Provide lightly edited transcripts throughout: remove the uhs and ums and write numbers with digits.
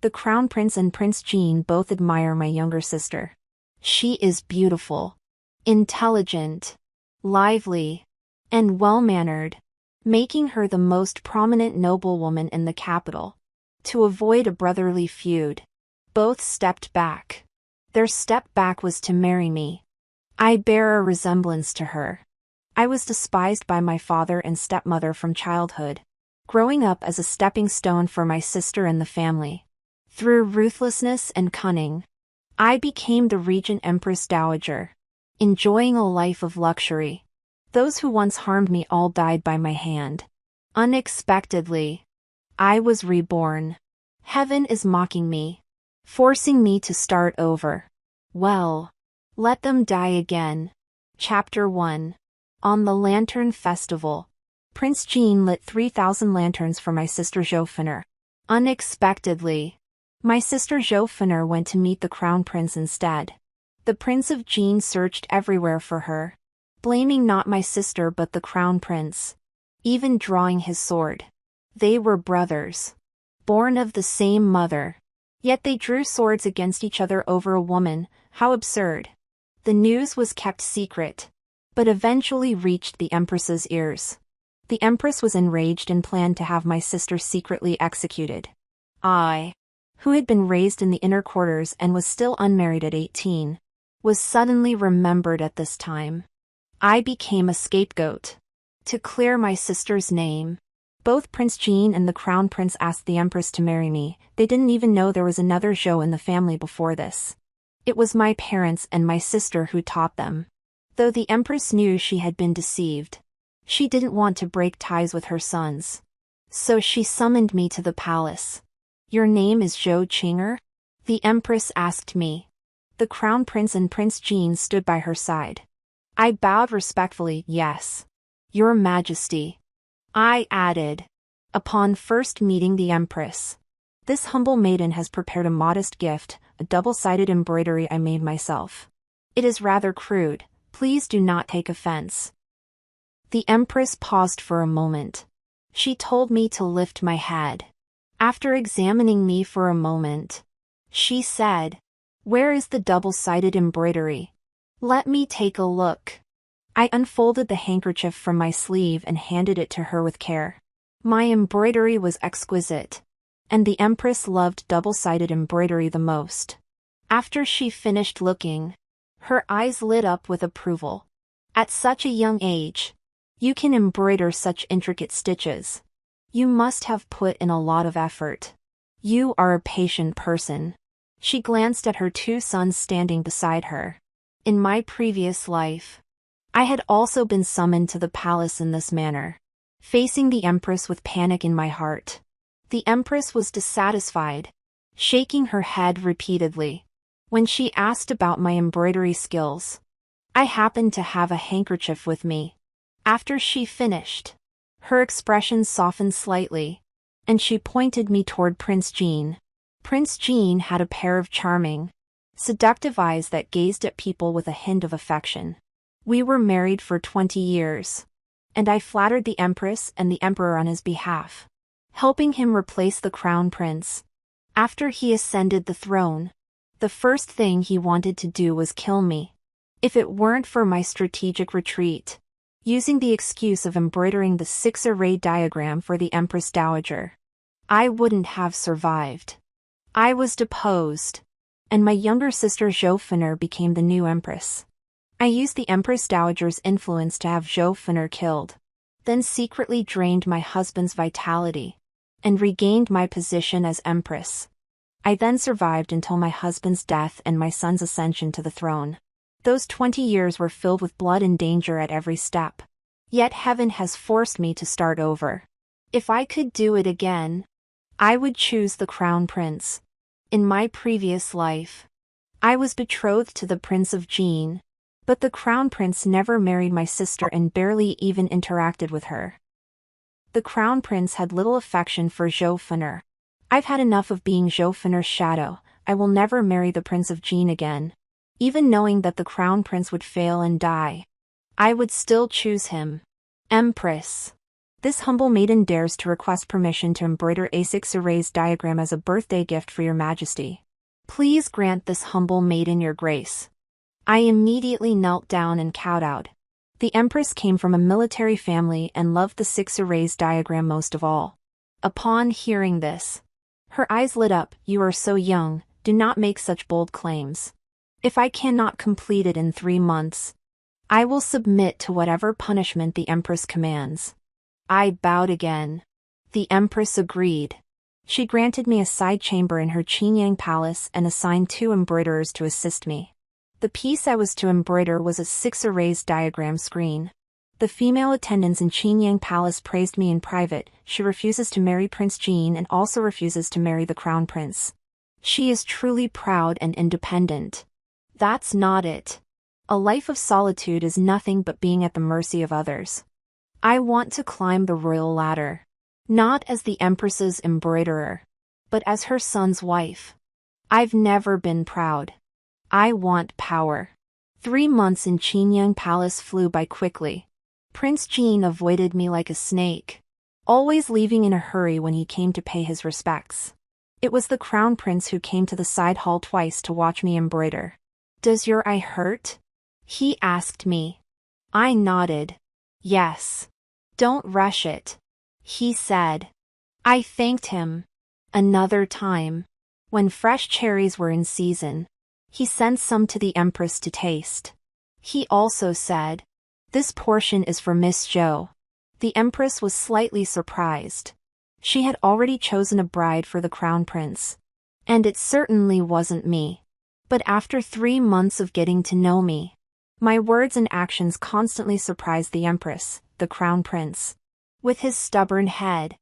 The Crown Prince and Prince Jean both admire my younger sister. She is beautiful, intelligent, lively, and well-mannered, making her the most prominent noblewoman in the capital. To avoid a brotherly feud, both stepped back. Their step back was to marry me. I bear a resemblance to her. I was despised by my father and stepmother from childhood, growing up as a stepping stone for my sister and the family. Through ruthlessness and cunning, I became the regent empress dowager, enjoying a life of luxury. Those who once harmed me all died by my hand. Unexpectedly, I was reborn. Heaven is mocking me, forcing me to start over. Well, let them die again. Chapter 1. On the Lantern Festival. Prince Jean lit 3,000 lanterns for my sister Joffiner. Unexpectedly, my sister Joffiner went to meet the Crown Prince instead. The Prince of Jean searched everywhere for her, blaming not my sister but the Crown Prince, even drawing his sword. They were brothers, born of the same mother. Yet they drew swords against each other over a woman. How absurd. The news was kept secret, but eventually reached the Empress's ears. The Empress was enraged and planned to have my sister secretly executed. I, who had been raised in the inner quarters and was still unmarried at 18, was suddenly remembered at this time. I became a scapegoat. To clear my sister's name, both Prince Jean and the Crown Prince asked the Empress to marry me. They didn't even know there was another Zhou in the family before this. It was my parents and my sister who taught them. Though the Empress knew she had been deceived, she didn't want to break ties with her sons. So she summoned me to the palace. Your name is Zhou Qinger? The Empress asked me. The Crown Prince and Prince Jean stood by her side. I bowed respectfully. Yes, Your Majesty. I added, upon first meeting the Empress. This humble maiden has prepared a modest gift, a double-sided embroidery I made myself. It is rather crude, please do not take offense. The Empress paused for a moment. She told me to lift my head. After examining me for a moment, she said, "Where is the double-sided embroidery? Let me take a look." I unfolded the handkerchief from my sleeve and handed it to her with care. My embroidery was exquisite, and the Empress loved double-sided embroidery the most. After she finished looking, her eyes lit up with approval. At such a young age, you can embroider such intricate stitches. You must have put in a lot of effort. You are a patient person. She glanced at her two sons standing beside her. In my previous life, I had also been summoned to the palace in this manner, facing the Empress with panic in my heart. The Empress was dissatisfied, shaking her head repeatedly. When she asked about my embroidery skills, I happened to have a handkerchief with me. After she finished, her expression softened slightly, and she pointed me toward Prince Jean. Prince Jean had a pair of charming, seductive eyes that gazed at people with a hint of affection. We were married for 20 years, and I flattered the Empress and the Emperor on his behalf, helping him replace the Crown Prince. After he ascended the throne, the first thing he wanted to do was kill me. If it weren't for my strategic retreat, using the excuse of embroidering the 6-array diagram for the Empress Dowager, I wouldn't have survived. I was deposed, and my younger sister Joffiner became the new Empress. I used the Empress Dowager's influence to have Joffiner killed, then secretly drained my husband's vitality, and regained my position as Empress. I then survived until my husband's death and my son's ascension to the throne. Those 20 years were filled with blood and danger at every step. Yet heaven has forced me to start over. If I could do it again, I would choose the Crown Prince. In my previous life, I was betrothed to the Prince of Jean, but the Crown Prince never married my sister and barely even interacted with her. The Crown Prince had little affection for Joffiner. I've had enough of being Joffiner's shadow. I will never marry the Prince of Jean again. Even knowing that the Crown Prince would fail and die, I would still choose him. Empress. This humble maiden dares to request permission to embroider a Xianxia diagram as a birthday gift for your majesty. Please grant this humble maiden your grace. I immediately knelt down and kowtowed. The empress came from a military family and loved the Xianxia diagram most of all. Upon hearing this, her eyes lit up. You are so young, do not make such bold claims. If I cannot complete it in 3 months, I will submit to whatever punishment the empress commands. I bowed again. The empress agreed. She granted me a side chamber in her Xianxia palace and assigned 2 embroiderers to assist me. The piece I was to embroider was a Xianxia diagram screen. The female attendants in Xianxia palace praised me in private. She refuses to marry Prince Jean and also refuses to marry the crown prince. She is truly proud and independent. That's not it. A life of solitude is nothing but being at the mercy of others. I want to climb the royal ladder. Not as the empress's embroiderer, but as her son's wife. I've never been proud. I want power. 3 months in Xianxia palace flew by quickly. Prince Jean avoided me like a snake, always leaving in a hurry when he came to pay his respects. It was the crown prince who came to the side hall twice to watch me embroider. Does your eye hurt? He asked me. I nodded. Yes. Don't rush it, he said. I thanked him. Another time, when fresh cherries were in season, he sent some to the empress to taste. He also said, "This portion is for Miss Zhou." The empress was slightly surprised. She had already chosen a bride for the crown prince. And it certainly wasn't me. But after 3 months of getting to know me, my words and actions constantly surprised the empress. The crown prince, with his stubborn head,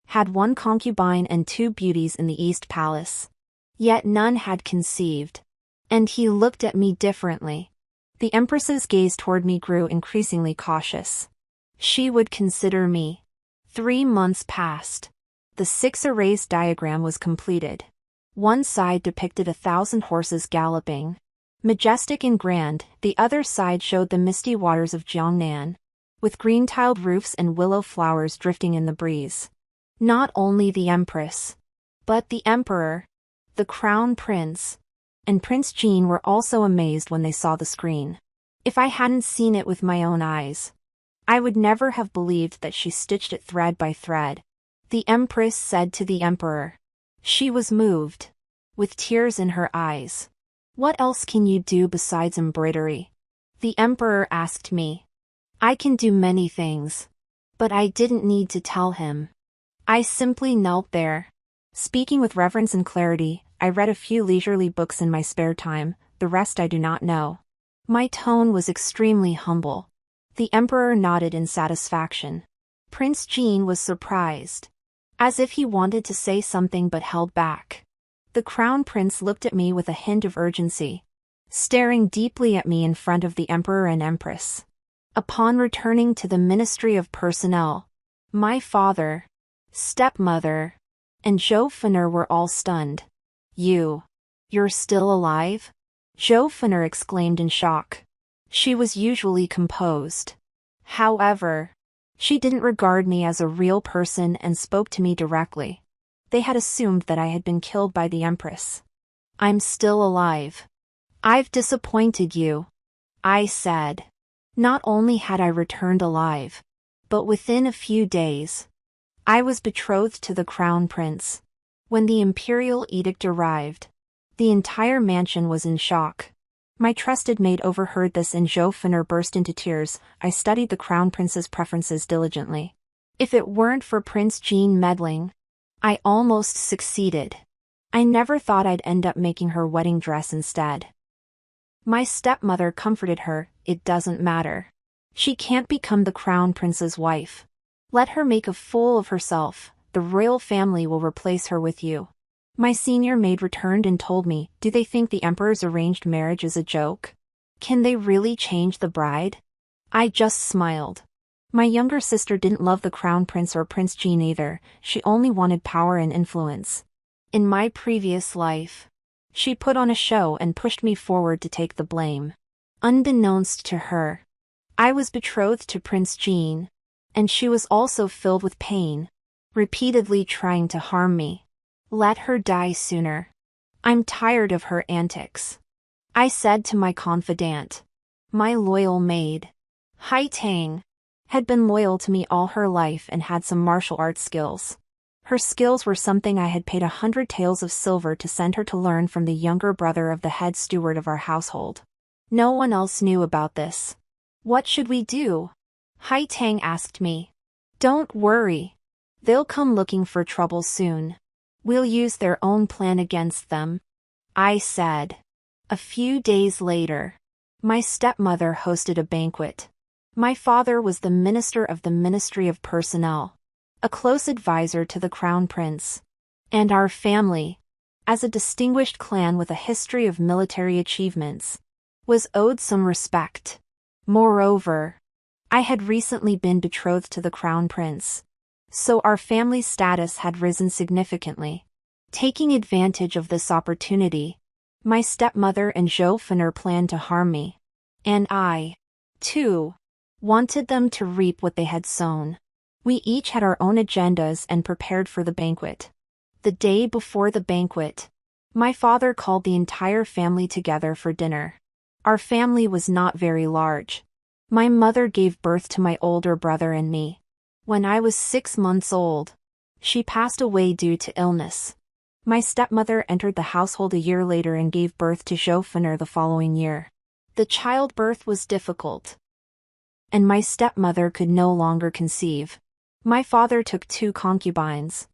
had 1 concubine and 2 beauties in the East Palace. Yet none had conceived. And he looked at me differently. The empress's gaze toward me grew increasingly cautious. She would consider me. 3 months passed. The Xianxia diagram was completed. One side depicted 1,000 horses galloping, majestic and grand. The other side showed the misty waters of Jiangnan, with green-tiled roofs and willow flowers drifting in the breeze. Not only the empress, but the emperor, the crown prince, and Prince Jean were also amazed when they saw the screen. If I hadn't seen it with my own eyes, I would never have believed that she stitched it thread by thread. The empress said to the emperor. She was moved, with tears in her eyes. What else can you do besides embroidery? The emperor asked me. I can do many things. But I didn't need to tell him. I simply knelt there. Speaking with reverence and clarity, I read a few leisurely books in my spare time, the rest I do not know. My tone was extremely humble. The emperor nodded in satisfaction. Prince Jean was surprised, as if he wanted to say something but held back. The crown prince looked at me with a hint of urgency, staring deeply at me in front of the emperor and empress. Upon returning to the Ministry of Personnel, my father, stepmother, and Zhou Fen'er were all stunned. You're still alive? Zhou Fen'er exclaimed in shock. She was usually composed. However, she didn't regard me as a real person and spoke to me directly. They had assumed that I had been killed by the empress. I'm still alive. I've disappointed you, I said. Not only had I returned alive, but within a few days, I was betrothed to the crown prince. When the imperial edict arrived, the entire mansion was in shock. My trusted maid overheard this and Zhou Fen'er burst into tears. I studied the crown prince's preferences diligently. If it weren't for Prince Jean meddling, I almost succeeded. I never thought I'd end up making her wedding dress instead. My stepmother comforted her. It doesn't matter. She can't become the crown prince's wife. Let her make a fool of herself. The royal family will replace her with you. My senior maid returned and told me, do they think the emperor's arranged marriage is a joke? Can they really change the bride? I just smiled. My younger sister didn't love the crown prince or Prince Jean either. She only wanted power and influence. In my previous life, she put on a show and pushed me forward to take the blame. Unbeknownst to her, I was betrothed to Prince Jean, And she was also filled with pain, repeatedly trying to harm me. Let her die sooner. I'm tired of her antics. I said to my confidant. My loyal maid, Hai Tang, had been loyal to me all her life and had some martial arts skills. Her skills were something I had paid 100 taels of silver to send her to learn from the younger brother of the head steward of our household. No one else knew about this. What should we do? Hai Tang asked me. Don't worry. They'll come looking for trouble soon. We'll use their own plan against them, I said. A few days later, my stepmother hosted a banquet. My father was the minister of the Ministry of Personnel, a close advisor to the Crown Prince. And our family, as a distinguished clan with a history of military achievements, was owed some respect. Moreover, I had recently been betrothed to the Crown Prince, so our family's status had risen significantly. Taking advantage of this opportunity, my stepmother and Zhou Fener planned to harm me. And I, too, wanted them to reap what they had sown. We each had our own agendas and prepared for the banquet. The day before the banquet, my father called the entire family together for dinner. Our family was not very large. My mother gave birth to my older brother and me. When I was 6 months old, she passed away due to illness. My stepmother entered the household a year later and gave birth to Zhou Fener the following year. The childbirth was difficult, and my stepmother could no longer conceive. My father took 2 concubines.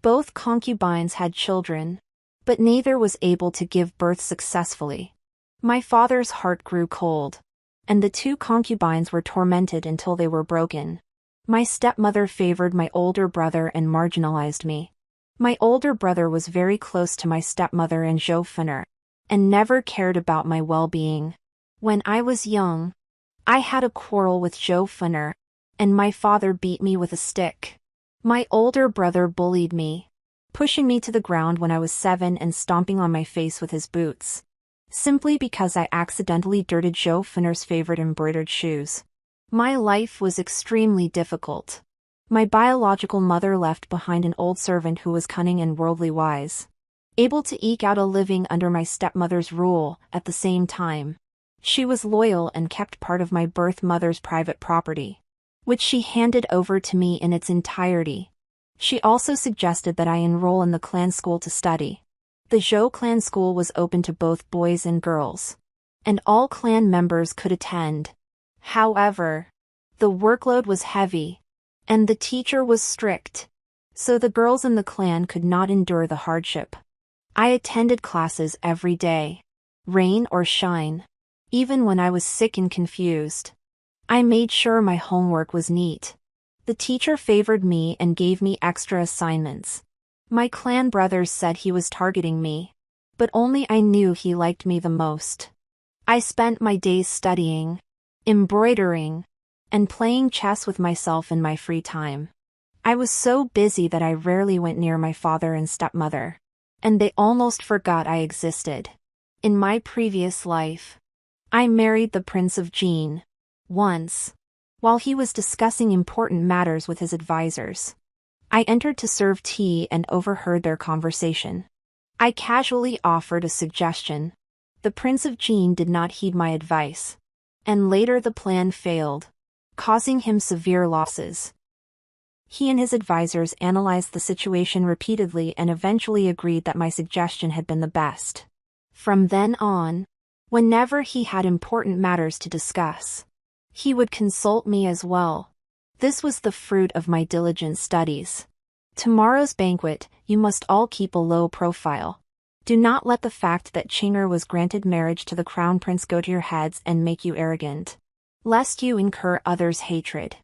Both concubines had children, but neither was able to give birth successfully. My father's heart grew cold, and the 2 concubines were tormented until they were broken. My stepmother favored my older brother and marginalized me. My older brother was very close to my stepmother and Zhou Fener, and never cared about my well-being. When I was young, I had a quarrel with Zhou Fener, and my father beat me with a stick. My older brother bullied me, pushing me to the ground when I was 7 and stomping on my face with his boots, simply because I accidentally dirted Zhou Fener's favorite embroidered shoes. My life was extremely difficult. My biological mother left behind an old servant who was cunning and worldly wise, able to eke out a living under my stepmother's rule. At the same time, she was loyal and kept part of my birth mother's private property, which she handed over to me in its entirety. She also suggested that I enroll in the clan school to study. The Zhou clan school was open to both boys and girls, and all clan members could attend. However, the workload was heavy, and the teacher was strict, so the girls in the clan could not endure the hardship. I attended classes every day, rain or shine, even when I was sick and confused. I made sure my homework was neat. The teacher favored me and gave me extra assignments. My clan brothers said he was targeting me, but only I knew he liked me the most. I spent my days studying, embroidering, and playing chess with myself in my free time. I was so busy that I rarely went near my father and stepmother, and they almost forgot I existed. In my previous life, I married the Prince of Jin. Once, while he was discussing important matters with his advisors, I entered to serve tea and overheard their conversation. I casually offered a suggestion. The Prince of Jin did not heed my advice, and later the plan failed, causing him severe losses. He and his advisors analyzed the situation repeatedly and eventually agreed that my suggestion had been the best. From then on, whenever he had important matters to discuss, he would consult me as well. This was the fruit of my diligent studies. Tomorrow's banquet, you must all keep a low profile. Do not let the fact that Qinger was granted marriage to the crown prince go to your heads and make you arrogant, lest you incur others' hatred.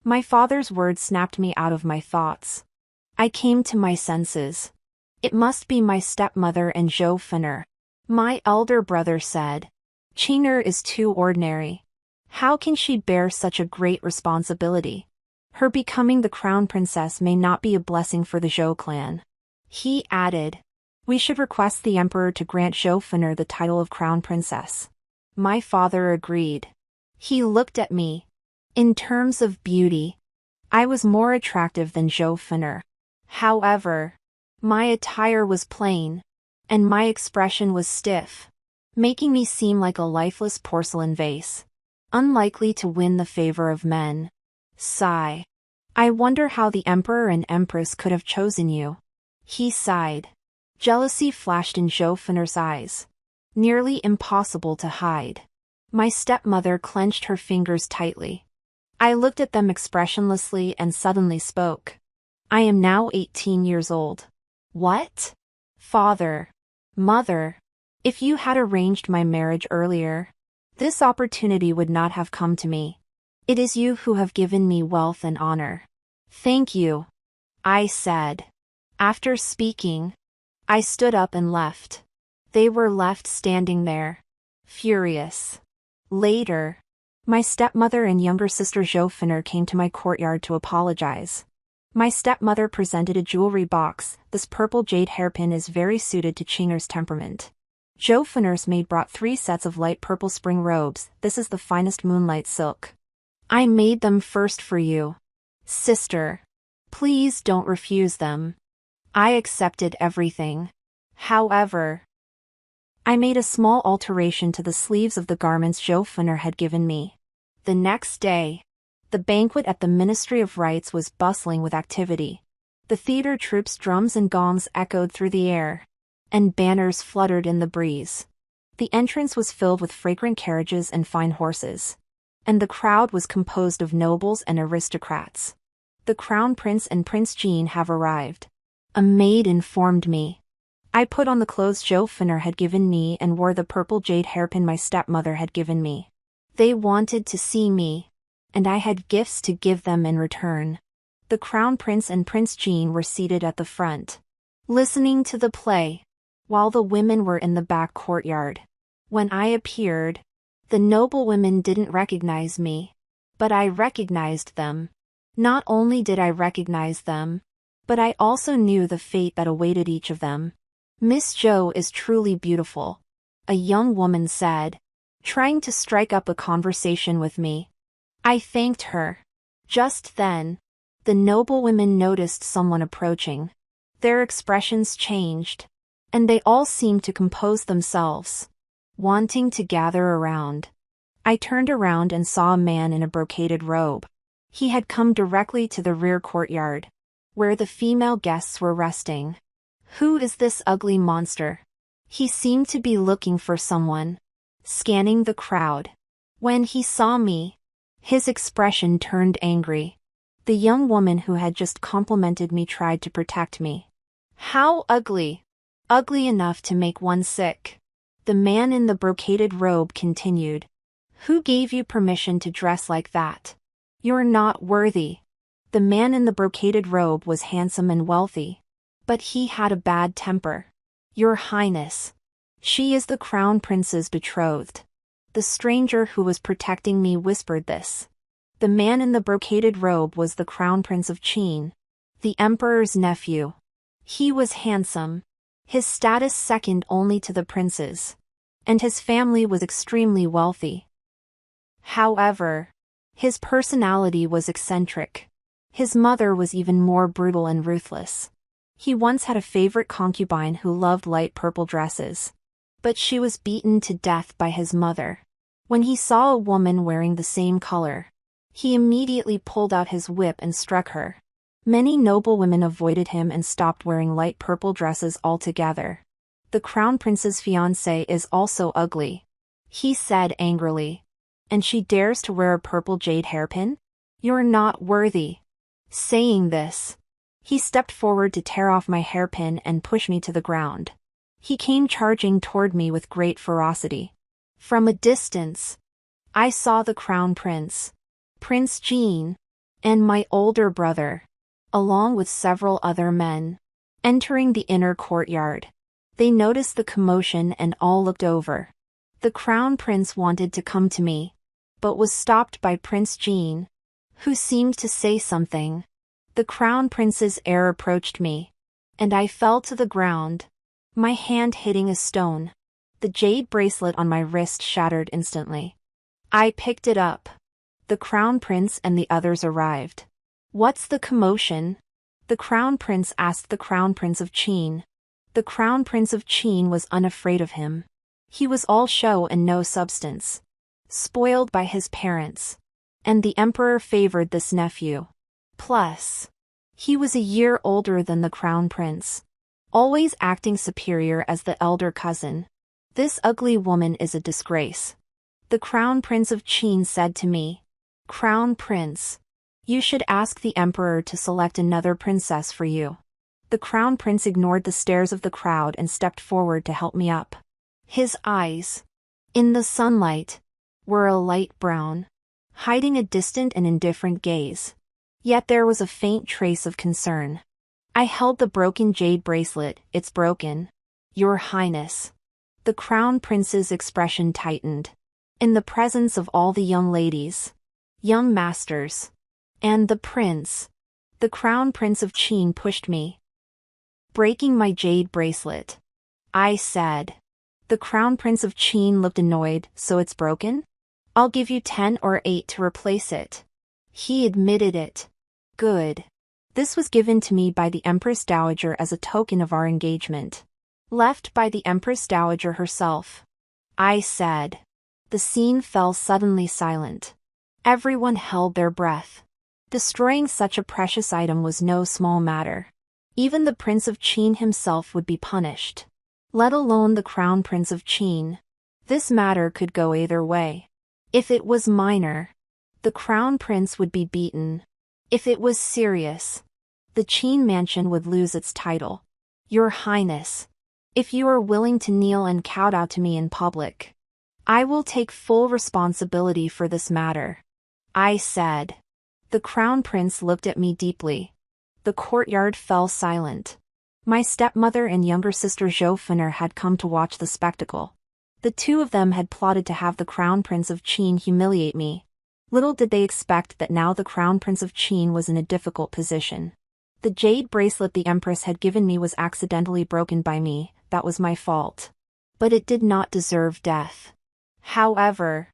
My father's words snapped me out of my thoughts. I came to my senses. It must be my stepmother and Zhou Fener. My elder brother said, Qinger is too ordinary. How can she bear such a great responsibility? Her becoming the crown princess may not be a blessing for the Zhou clan. He added, we should request the emperor to grant Zhou Fener the title of crown princess. My father agreed. He looked at me. In terms of beauty, I was more attractive than Zhou Fen'er. However, my attire was plain, and my expression was stiff, making me seem like a lifeless porcelain vase, unlikely to win the favor of men. Sigh. I wonder how the emperor and empress could have chosen you. He sighed. Jealousy flashed in Zhou Fen'er's eyes, nearly impossible to hide. My stepmother clenched her fingers tightly. I looked at them expressionlessly and suddenly spoke. I am now 18 years old. What? Father. Mother. If you had arranged my marriage earlier, this opportunity would not have come to me. It is you who have given me wealth and honor. Thank you, I said. After speaking, I stood up and left. They were left standing there, furious. Later, my stepmother and younger sister Zhou Fen'er came to my courtyard to apologize. My stepmother presented a jewelry box. This purple jade hairpin is very suited to Qing'er's temperament. Zhou Fen'er's maid brought 3 sets of light purple spring robes. This is the finest moonlight silk. I made them first for you. Sister. Please don't refuse them. I accepted everything. However, I made a small alteration to the sleeves of the garments Zhou Fen'er had given me. The next day, the banquet at the Ministry of Rites was bustling with activity. The theater troops' drums and gongs echoed through the air, and banners fluttered in the breeze. The entrance was filled with fragrant carriages and fine horses, and the crowd was composed of nobles and aristocrats. The Crown Prince and Prince Jean have arrived. A maid informed me. I put on the clothes Zhou Fen'er had given me and wore the purple jade hairpin my stepmother had given me. They wanted to see me, and I had gifts to give them in return. The Crown Prince and Prince Jean were seated at the front, listening to the play, while the women were in the back courtyard. When I appeared, the noble women didn't recognize me, but I recognized them. Not only did I recognize them, but I also knew the fate that awaited each of them. Miss Zhou is truly beautiful, a young woman said, trying to strike up a conversation with me. I thanked her. Just then, the noble women noticed someone approaching. Their expressions changed, and they all seemed to compose themselves, wanting to gather around. I turned around and saw a man in a brocaded robe. He had come directly to the rear courtyard, where the female guests were resting. Who is this ugly monster? He seemed to be looking for someone, scanning the crowd. When he saw me, his expression turned angry. The young woman who had just complimented me tried to protect me. How ugly! Ugly enough to make one sick. The man in the brocaded robe continued. Who gave you permission to dress like that? You're not worthy. The man in the brocaded robe was handsome and wealthy, but he had a bad temper. Your Highness. She is the Crown Prince's betrothed. The stranger who was protecting me whispered this. The man in the brocaded robe was the Crown Prince of Qin, the Emperor's nephew. He was handsome, his status second only to the prince's, and his family was extremely wealthy. However, his personality was eccentric. His mother was even more brutal and ruthless. He once had a favorite concubine who loved light purple dresses, but she was beaten to death by his mother. When he saw a woman wearing the same color, he immediately pulled out his whip and struck her. Many noble women avoided him and stopped wearing light purple dresses altogether. The Crown Prince's fiancée is also ugly, he said angrily. And she dares to wear a purple jade hairpin? You're not worthy. Saying this, he stepped forward to tear off my hairpin and push me to the ground. He came charging toward me with great ferocity. From a distance, I saw the Crown Prince, Prince Jean, and my older brother, along with several other men, entering the inner courtyard. They noticed the commotion and all looked over. The Crown Prince wanted to come to me, but was stopped by Prince Jean, who seemed to say something. The Crown Prince's heir approached me, and I fell to the ground, my hand hitting a stone. The jade bracelet on my wrist shattered instantly. I picked it up. The Crown Prince and the others arrived. What's the commotion? The crown prince asked the crown prince of Qin. The crown prince of Qin was unafraid of him. He was all show and no substance. Spoiled by his parents. And the emperor favored this nephew. Plus, he was a year older than the crown prince. Always acting superior as the elder cousin. This ugly woman is a disgrace. The crown prince of Qin said to me. Crown prince. You should ask the emperor to select another princess for you. The crown prince ignored the stares of the crowd and stepped forward to help me up. His eyes, in the sunlight, were a light brown, hiding a distant and indifferent gaze. Yet there was a faint trace of concern. I held the broken jade bracelet. It's broken. Your Highness. The crown prince's expression tightened. In the presence of all the young ladies, young masters, and the prince, the crown prince of Qin pushed me. Breaking my jade bracelet. I said. The crown prince of Qin looked annoyed. So it's broken? I'll give you 10 or 8 to replace it. He admitted it. Good. This was given to me by the Empress Dowager as a token of our engagement. Left by the Empress Dowager herself. I said. The scene fell suddenly silent. Everyone held their breath. Destroying such a precious item was no small matter. Even the Prince of Qin himself would be punished. Let alone the Crown Prince of Qin. This matter could go either way. If it was minor, the Crown Prince would be beaten. If it was serious, the Qin mansion would lose its title. Your Highness, if you are willing to kneel and kowtow to me in public, I will take full responsibility for this matter. I said. The Crown Prince looked at me deeply. The courtyard fell silent. My stepmother and younger sister Zhou had come to watch the spectacle. The two of them had plotted to have the Crown Prince of Qin humiliate me. Little did they expect that now the Crown Prince of Qin was in a difficult position. The jade bracelet the Empress had given me was accidentally broken by me. That was my fault. But it did not deserve death. However,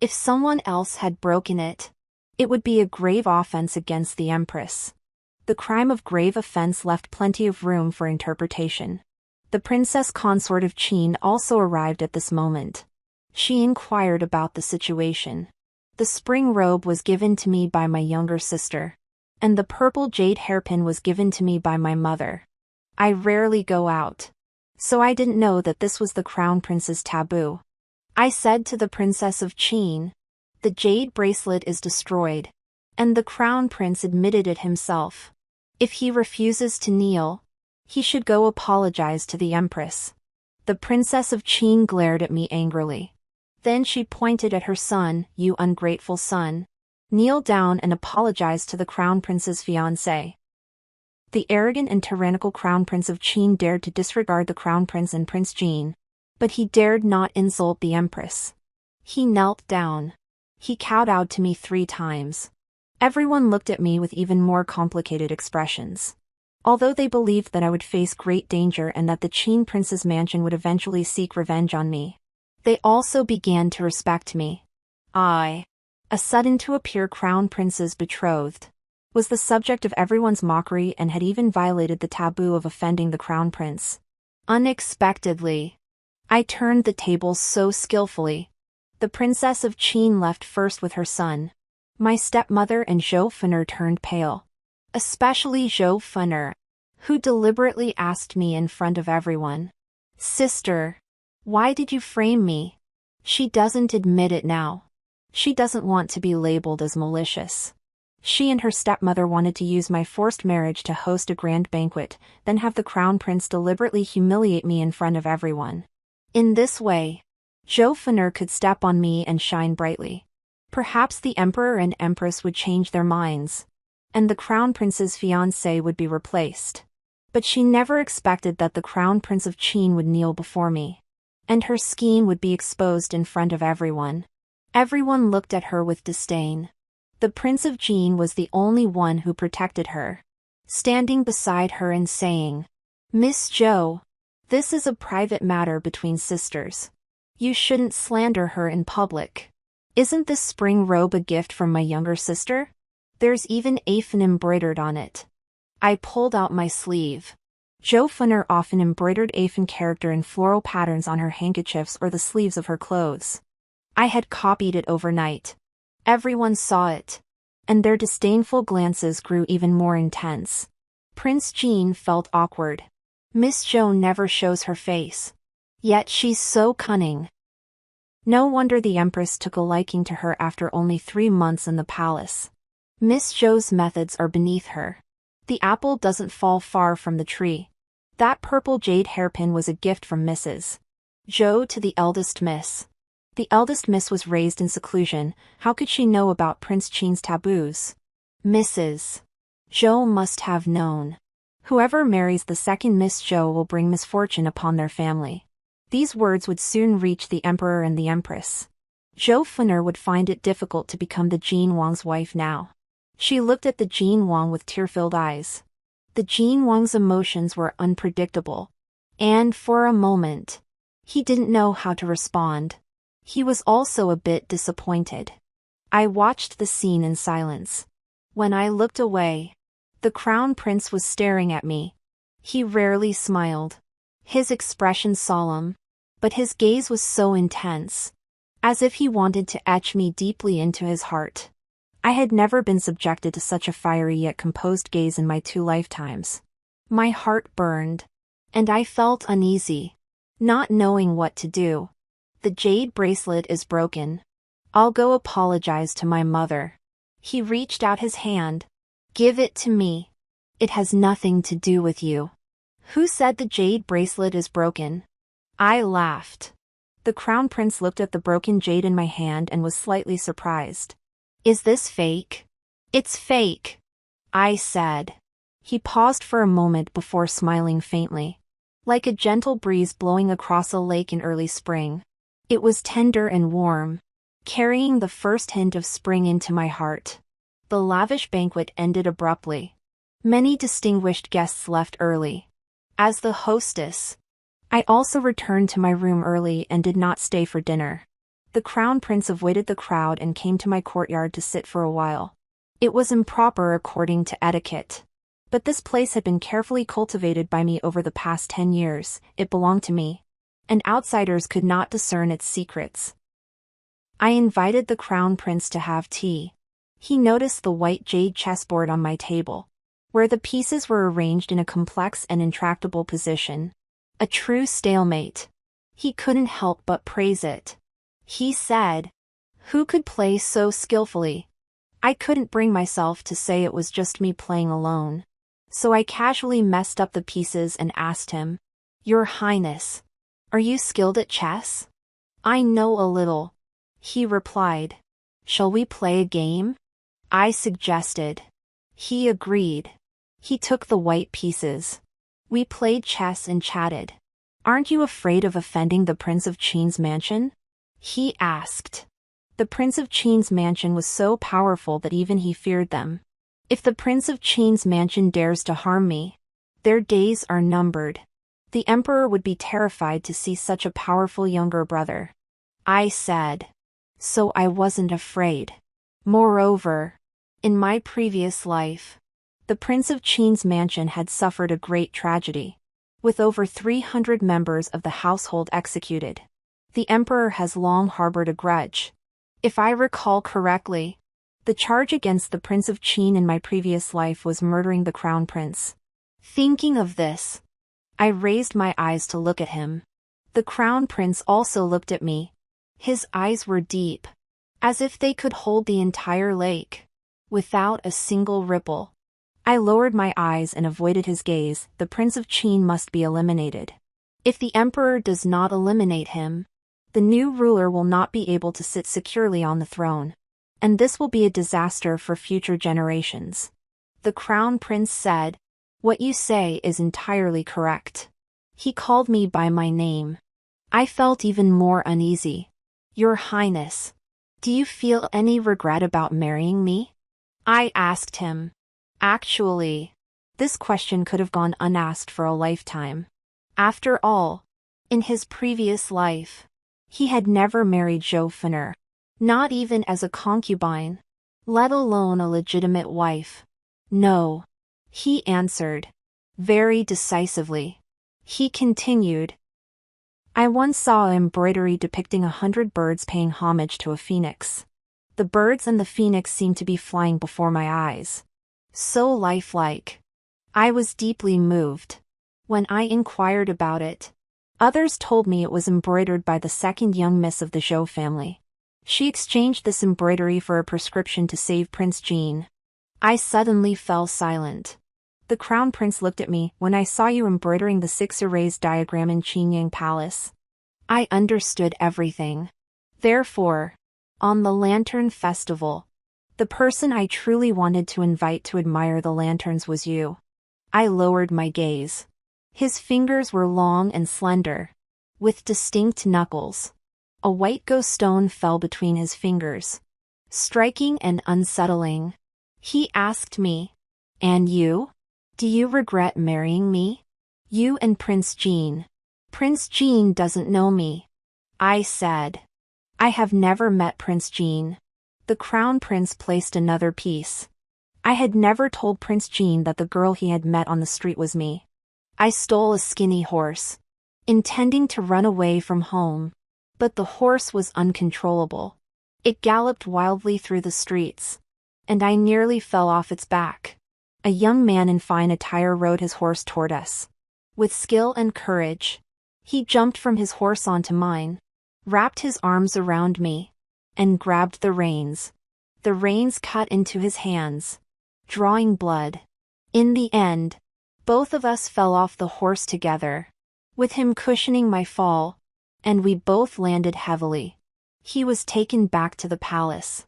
if someone else had broken it, it would be a grave offense against the Empress. The crime of grave offense left plenty of room for interpretation. The princess consort of Qin also arrived at this moment. She inquired about the situation. The spring robe was given to me by my younger sister, and the purple jade hairpin was given to me by my mother. I rarely go out, so I didn't know that this was the crown prince's taboo. I said to the princess of Qin, the jade bracelet is destroyed, and the crown prince admitted it himself. If he refuses to kneel, he should go apologize to the Empress. The princess of Qin glared at me angrily. Then she pointed at her son. You ungrateful son. Kneel down and apologize to the crown prince's fiancé. The arrogant and tyrannical crown prince of Qin dared to disregard the crown prince and Prince Jin. But he dared not insult the Empress. He knelt down. He kowtowed to me 3 times. Everyone looked at me with even more complicated expressions. Although they believed that I would face great danger and that the Qin prince's mansion would eventually seek revenge on me, they also began to respect me. I, a sudden-to-appear crown prince's betrothed, was the subject of everyone's mockery and had even violated the taboo of offending the crown prince. Unexpectedly, I turned the tables so skillfully. The princess of Qin left first with her son. My stepmother and Zhou turned pale. Especially Zhou, who deliberately asked me in front of everyone. Sister, why did you frame me? She doesn't admit it now. She doesn't want to be labeled as malicious. She and her stepmother wanted to use my forced marriage to host a grand banquet, then have the crown prince deliberately humiliate me in front of everyone. In this way, Zhou could step on me and shine brightly. Perhaps the emperor and empress would change their minds, and the crown prince's fiancé would be replaced. But she never expected that the crown prince of Qin would kneel before me, and her scheme would be exposed in front of everyone. Everyone looked at her with disdain. The Prince of Qin was the only one who protected her, standing beside her and saying, Miss Zhou, this is a private matter between sisters. You shouldn't slander her in public. Isn't this spring robe a gift from my younger sister? There's even Afen embroidered on it. I pulled out my sleeve. Zhou Funer often embroidered Afen character in floral patterns on her handkerchiefs or the sleeves of her clothes. I had copied it overnight. Everyone saw it. And their disdainful glances grew even more intense. Prince Jean felt awkward. Miss Zhou never shows her face. Yet she's so cunning. No wonder the Empress took a liking to her after only 3 months in the palace. Miss Zhou's methods are beneath her. The apple doesn't fall far from the tree. That purple jade hairpin was a gift from Mrs. Zhou to the eldest miss. The eldest miss was raised in seclusion. How could she know about Prince Qin's taboos? Mrs. Zhou must have known. Whoever marries the second Miss Zhou will bring misfortune upon their family. These words would soon reach the Emperor and the Empress. Zhou Funer would find it difficult to become the Jin Wang's wife now. She looked at the Jin Wang with tear-filled eyes. The Jin Wang's emotions were unpredictable. And for a moment, he didn't know how to respond. He was also a bit disappointed. I watched the scene in silence. When I looked away, the Crown Prince was staring at me. He rarely smiled. His expression solemn, but his gaze was so intense, as if he wanted to etch me deeply into his heart. I had never been subjected to such a fiery yet composed gaze in my 2 lifetimes. My heart burned, and I felt uneasy, not knowing what to do. The jade bracelet is broken. I'll go apologize to my mother. He reached out his hand. Give it to me. It has nothing to do with you. Who said the jade bracelet is broken? I laughed. The Crown Prince looked at the broken jade in my hand and was slightly surprised. Is this fake? It's fake, I said. He paused for a moment before smiling faintly. Like a gentle breeze blowing across a lake in early spring. It was tender and warm, carrying the first hint of spring into my heart. The lavish banquet ended abruptly. Many distinguished guests left early. As the hostess, I also returned to my room early and did not stay for dinner. The Crown Prince avoided the crowd and came to my courtyard to sit for a while. It was improper according to etiquette. But this place had been carefully cultivated by me over the past 10 years, it belonged to me. And outsiders could not discern its secrets. I invited the Crown Prince to have tea. He noticed the white jade chessboard on my table, where the pieces were arranged in a complex and intractable position. A true stalemate. He couldn't help but praise it. He said, "Who could play so skillfully?" I couldn't bring myself to say it was just me playing alone. So I casually messed up the pieces and asked him, "Your Highness, are you skilled at chess?" "I know a little," he replied. "Shall we play a game?" I suggested. He agreed. He took the white pieces. We played chess and chatted. "Aren't you afraid of offending the Prince of Qin's mansion?" he asked. The Prince of Qin's mansion was so powerful that even he feared them. If the Prince of Qin's mansion dares to harm me, their days are numbered. The Emperor would be terrified to see such a powerful younger brother. I said. So I wasn't afraid. Moreover, in my previous life, the Prince of Qin's mansion had suffered a great tragedy, with over 300 members of the household executed. The Emperor has long harbored a grudge. If I recall correctly, the charge against the Prince of Qin in my previous life was murdering the Crown Prince. Thinking of this, I raised my eyes to look at him. The Crown Prince also looked at me. His eyes were deep, as if they could hold the entire lake, without a single ripple. I lowered my eyes and avoided his gaze. The Prince of Qin must be eliminated. If the Emperor does not eliminate him, the new ruler will not be able to sit securely on the throne, and this will be a disaster for future generations. The Crown Prince said, "What you say is entirely correct." He called me by my name. I felt even more uneasy. "Your Highness, do you feel any regret about marrying me?" I asked him. Actually, this question could have gone unasked for a lifetime. After all, in his previous life, he had never married Zhou Funer, not even as a concubine. let alone a legitimate wife. No, he answered, very decisively. He continued, I once saw an embroidery depicting 100 birds paying homage to a phoenix. The birds and the phoenix seemed to be flying before my eyes. So lifelike. I was deeply moved. When I inquired about it, others told me it was embroidered by the second young miss of the Zhou family. She exchanged this embroidery for a prescription to save Prince Jean. I suddenly fell silent. The crown prince looked at me. When I saw you embroidering the 6 erased diagram in Qingyang Palace, I understood everything. Therefore, on the Lantern Festival, the person I truly wanted to invite to admire the lanterns was you. I lowered my gaze. His fingers were long and slender, with distinct knuckles. A white ghost stone fell between his fingers, striking and unsettling. He asked me, and you? Do you regret marrying me? You and Prince Jean. Prince Jean doesn't know me. I said. I have never met Prince Jean. The crown prince placed another piece. I had never told Prince Jean that the girl he had met on the street was me. I stole a skinny horse, intending to run away from home. But the horse was uncontrollable. It galloped wildly through the streets, and I nearly fell off its back. A young man in fine attire rode his horse toward us. With skill and courage, he jumped from his horse onto mine, wrapped his arms around me, and grabbed the reins. The reins cut into his hands, drawing blood. In the end, both of us fell off the horse together, with him cushioning my fall, and we both landed heavily. He was taken back to the palace.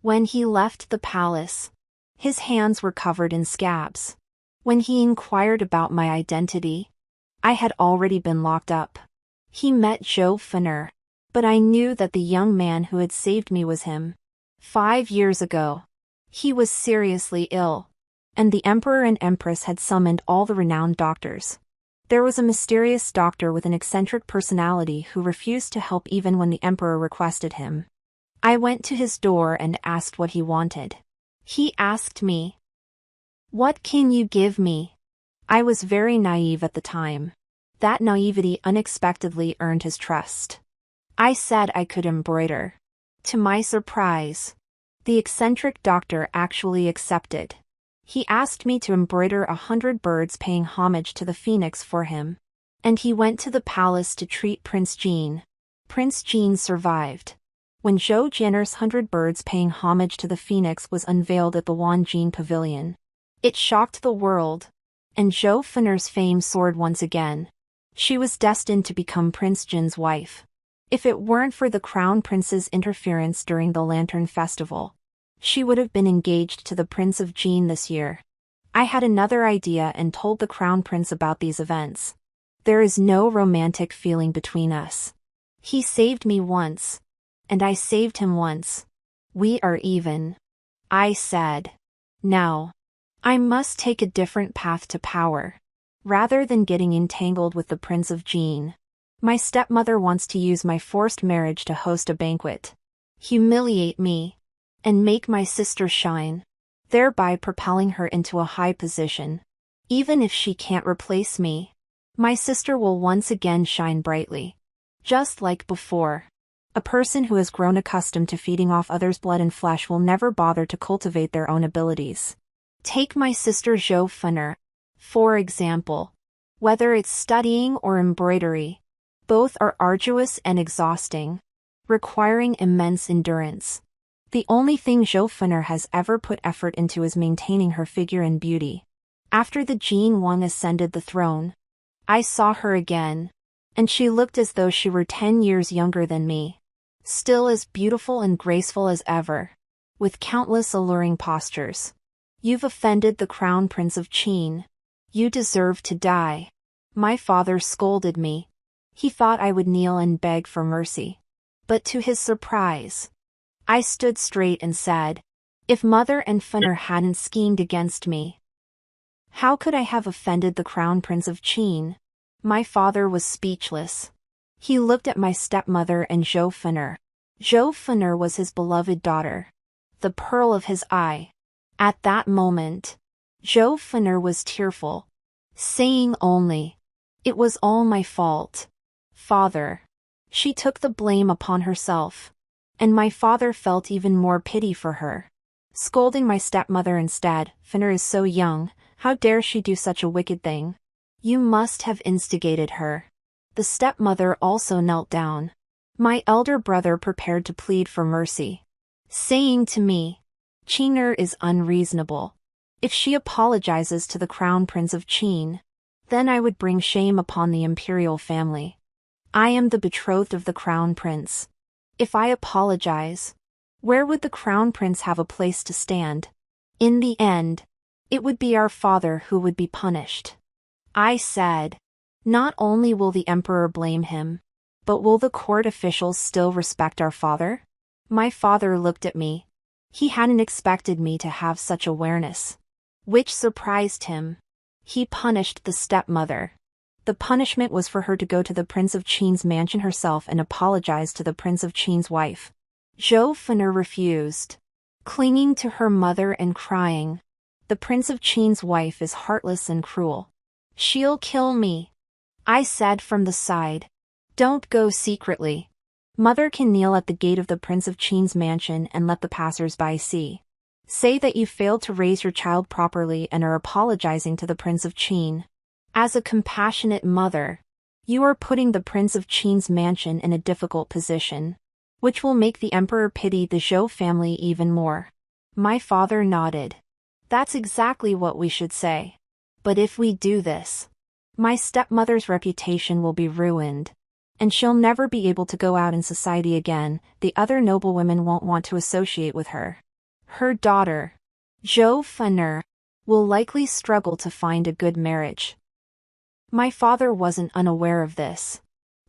When he left the palace, his hands were covered in scabs. When he inquired about my identity, I had already been locked up. He met Zhou Fener, but I knew that the young man who had saved me was him. 5 years ago, he was seriously ill, and the emperor and empress had summoned all the renowned doctors. There was a mysterious doctor with an eccentric personality who refused to help even when the emperor requested him. I went to his door and asked what he wanted. He asked me, "What can you give me?" I was very naive at the time. That naivety unexpectedly earned his trust. I said I could embroider. To my surprise, the eccentric doctor actually accepted. He asked me to embroider 100 birds paying homage to the phoenix for him. And he went to the palace to treat Prince Jean. Prince Jean survived. When Zhou Jian'er's 100 birds paying homage to the phoenix was unveiled at the Wanjin Pavilion, it shocked the world, and Zhou Fener's fame soared once again. She was destined to become Prince Jin's wife. If it weren't for the crown prince's interference during the Lantern Festival, she would have been engaged to the Prince of Jin this year. I had another idea and told the crown prince about these events. There is no romantic feeling between us. He saved me once, and I saved him once. We are even. I said. Now, I must take a different path to power. Rather than getting entangled with the Prince of Jin, my stepmother wants to use my forced marriage to host a banquet, humiliate me, and make my sister shine, thereby propelling her into a high position. Even if she can't replace me, my sister will once again shine brightly. Just like before. A person who has grown accustomed to feeding off others' blood and flesh will never bother to cultivate their own abilities. Take my sister Zhou Fener, for example. Whether it's studying or embroidery, both are arduous and exhausting, requiring immense endurance. The only thing Zhou Fener has ever put effort into is maintaining her figure and beauty. After the Jin Wang ascended the throne, I saw her again, and she looked as though she were 10 years younger than me. Still as beautiful and graceful as ever, with countless alluring postures. You've offended the crown prince of Qin. You deserve to die. My father scolded me. He thought I would kneel and beg for mercy. But to his surprise, I stood straight and said, if Mother and Fener hadn't schemed against me, how could I have offended the crown prince of Qin? My father was speechless. He looked at my stepmother and Zhou Fener. Zhou Fener was his beloved daughter. the pearl of his eye. At that moment, Zhou Fener was tearful, saying only, "It was all my fault, father." She took the blame upon herself, and my father felt even more pity for her. Scolding my stepmother instead, "Fener is so young, how dare she do such a wicked thing? You must have instigated her." The stepmother also knelt down. My elder brother prepared to plead for mercy, saying to me, "Qing'er is unreasonable. If she apologizes to the crown prince of Qin, then I would bring shame upon the imperial family. I am the betrothed of the crown prince. If I apologize, where would the crown prince have a place to stand? In the end, it would be our father who would be punished." I said, "Not only will the emperor blame him, but will the court officials still respect our father?" My father looked at me. He hadn't expected me to have such awareness, which surprised him. He punished the stepmother. The punishment was for her to go to the Prince of Qin's mansion herself and apologize to the Prince of Qin's wife. Zhou Fener refused, clinging to her mother and crying, "The Prince of Qin's wife is heartless and cruel. She'll kill me." I said from the side, "Don't go secretly. Mother can kneel at the gate of the Prince of Qin's mansion and let the passers-by see. Say that you failed to raise your child properly and are apologizing to the Prince of Qin. As a compassionate mother, you are putting the Prince of Qin's mansion in a difficult position, which will make the emperor pity the Zhou family even more." My father nodded. "That's exactly what we should say. But if we do this, my stepmother's reputation will be ruined, and she'll never be able to go out in society again. The other noblewomen won't want to associate with her. Her daughter, Zhou Fener, will likely struggle to find a good marriage." My father wasn't unaware of this,